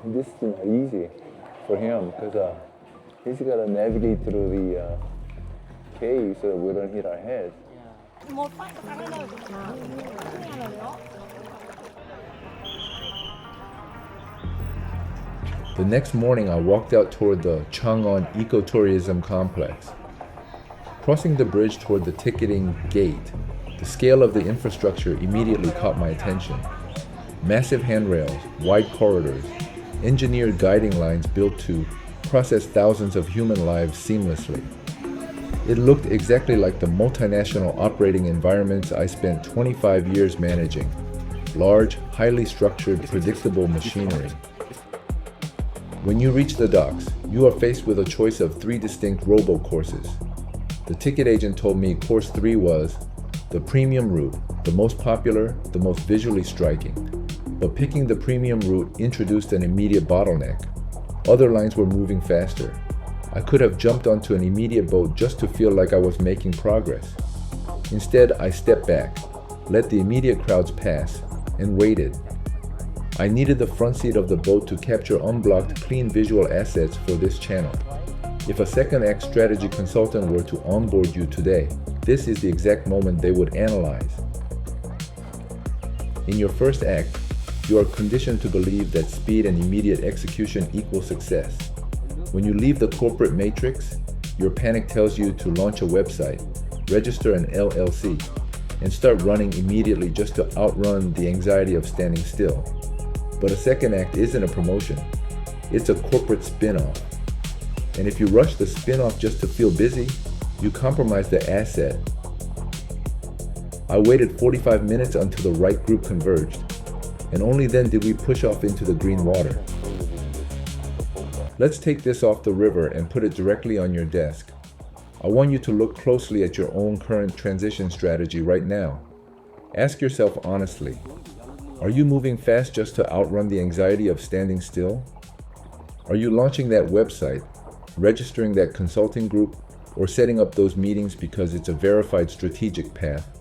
this is not easy for him because he's got to navigate through the cave so that we don't hit our heads. Một phát cái này cũng nghe là đó. The next morning, I walked out toward the Trang An ecotourism complex. Crossing the bridge toward the ticketing gate, the scale of the infrastructure immediately caught my attention. Massive handrails, wide corridors, engineered guiding lines built to process thousands of human lives seamlessly. It looked exactly like the multinational operating environments I spent 25 years managing. Large, highly structured, predictable machinery. When you reach the docks, you are faced with a choice of 3 distinct robo-courses. The ticket agent told me course 3 was the premium route, the most popular, the most visually striking. But picking the premium route introduced an immediate bottleneck. Other lines were moving faster. I could have jumped onto an immediate boat just to feel like I was making progress. Instead, I stepped back, let the immediate crowds pass, and waited. I needed the front seat of the boat to capture unblocked, clean visual assets for this channel. If a second act strategy consultant were to onboard you today, this is the exact moment they would analyze. In your first act, you are conditioned to believe that speed and immediate execution equal success. When you leave the corporate matrix, your panic tells you to launch a website, register an LLC, and start running immediately just to outrun the anxiety of standing still. But a second act isn't a promotion. It's a corporate spin-off. And if you rush the spin-off just to feel busy, you compromise the asset. I waited 45 minutes until the right group converged, and only then did we push off into the green water. Let's take this off the river and put it directly on your desk. I want you to look closely at your own current transition strategy right now. Ask yourself honestly, are you moving fast just to outrun the anxiety of standing still? Are you launching that website, registering that consulting group, or setting up those meetings because it's a verified strategic path?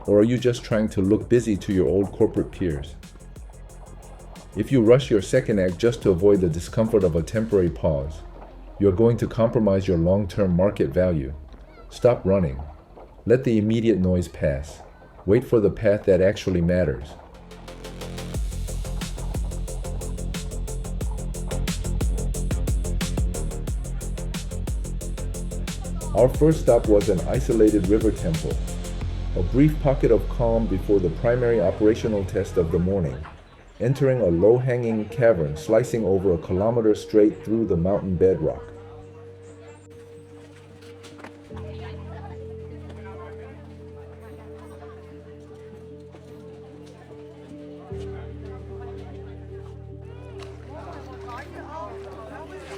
Or are you just trying to look busy to your old corporate peers? If you rush your second act just to avoid the discomfort of a temporary pause, you're going to compromise your long-term market value. Stop running. Let the immediate noise pass. Wait for the path that actually matters. Our first stop was an isolated river temple, a brief pocket of calm before the primary operational test of the morning, entering a low-hanging cavern slicing over a kilometer straight through the mountain bedrock.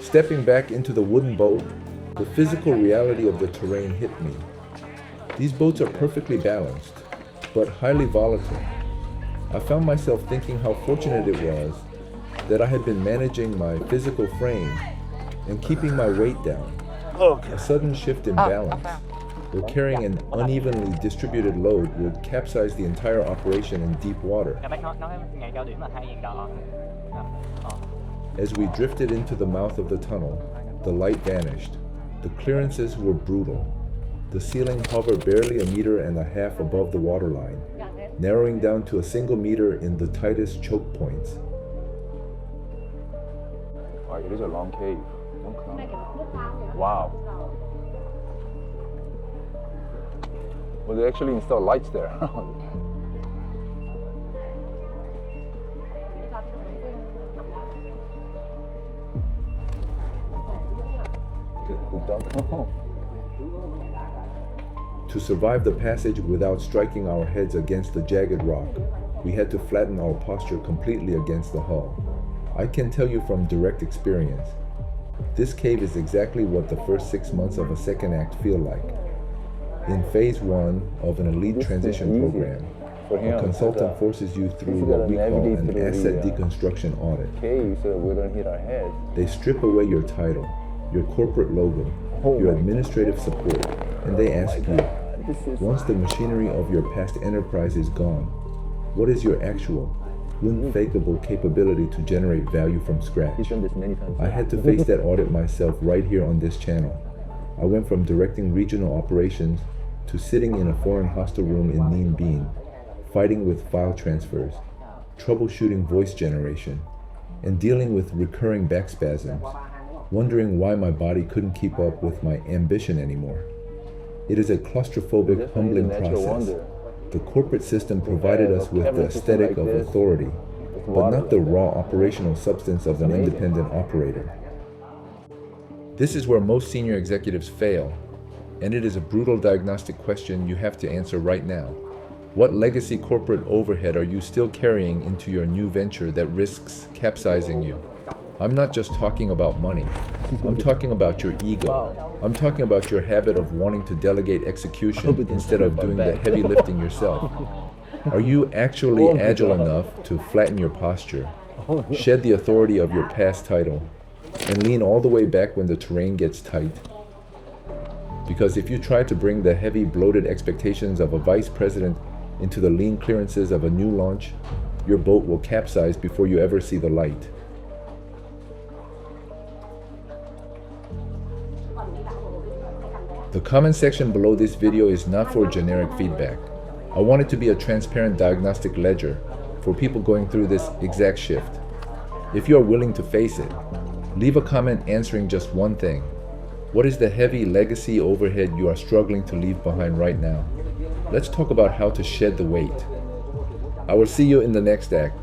Stepping back into the wooden boat, the physical reality of the terrain hit me. These boats are perfectly balanced, but highly volatile. I found myself thinking how fortunate it was that I had been managing my physical frame and keeping my weight down. A sudden shift in balance, or carrying an unevenly distributed load, would capsize the entire operation in deep water. As we drifted into the mouth of the tunnel, the light vanished. The clearances were brutal. The ceiling hovered barely 1.5 meters above the waterline, narrowing down to a single meter in the tightest choke points. Wow, it is a long cave. Wow. Well, they actually installed lights there. To survive the passage without striking our heads against the jagged rock, we had to flatten our posture completely against the hull. I can tell you from direct experience, this cave is exactly what the first 6 months of a second act feel like. In phase 1 of an elite transition program, a consultant forces you through what we call an asset deconstruction audit. So we don't hit our heads. They strip away your title, your corporate logo, your administrative support, and they ask you, once the machinery of your past enterprise is gone, what is your actual, unfakeable capability to generate value from scratch. He's done this many times. I had to face that audit myself right here on this channel. I went from directing regional operations to sitting in a foreign hostel room in Nien Binh, fighting with file transfers, troubleshooting voice generation, and dealing with recurring back spasms, wondering why my body couldn't keep up with my ambition anymore. It is a claustrophobic, humbling process. The corporate system provided us with the aesthetic of authority, but not the raw operational substance of an independent operator. This is where most senior executives fail, and it is a brutal diagnostic question you have to answer right now. What legacy corporate overhead are you still carrying into your new venture that risks capsizing you? I'm not just talking about money. I'm talking about your ego. I'm talking about your habit of wanting to delegate execution instead of doing the heavy lifting yourself. Are you actually agile enough to flatten your posture, shed the authority of your past title, and lean all the way back when the terrain gets tight? Because if you try to bring the heavy, bloated expectations of a vice president into the lean clearances of a new launch, your boat will capsize before you ever see the light. The comment section below this video is not for generic feedback. I want it to be a transparent diagnostic ledger for people going through this exact shift. If you are willing to face it, leave a comment answering just one thing. What is the heavy legacy overhead you are struggling to leave behind right now? Let's talk about how to shed the weight. I will see you in the next act.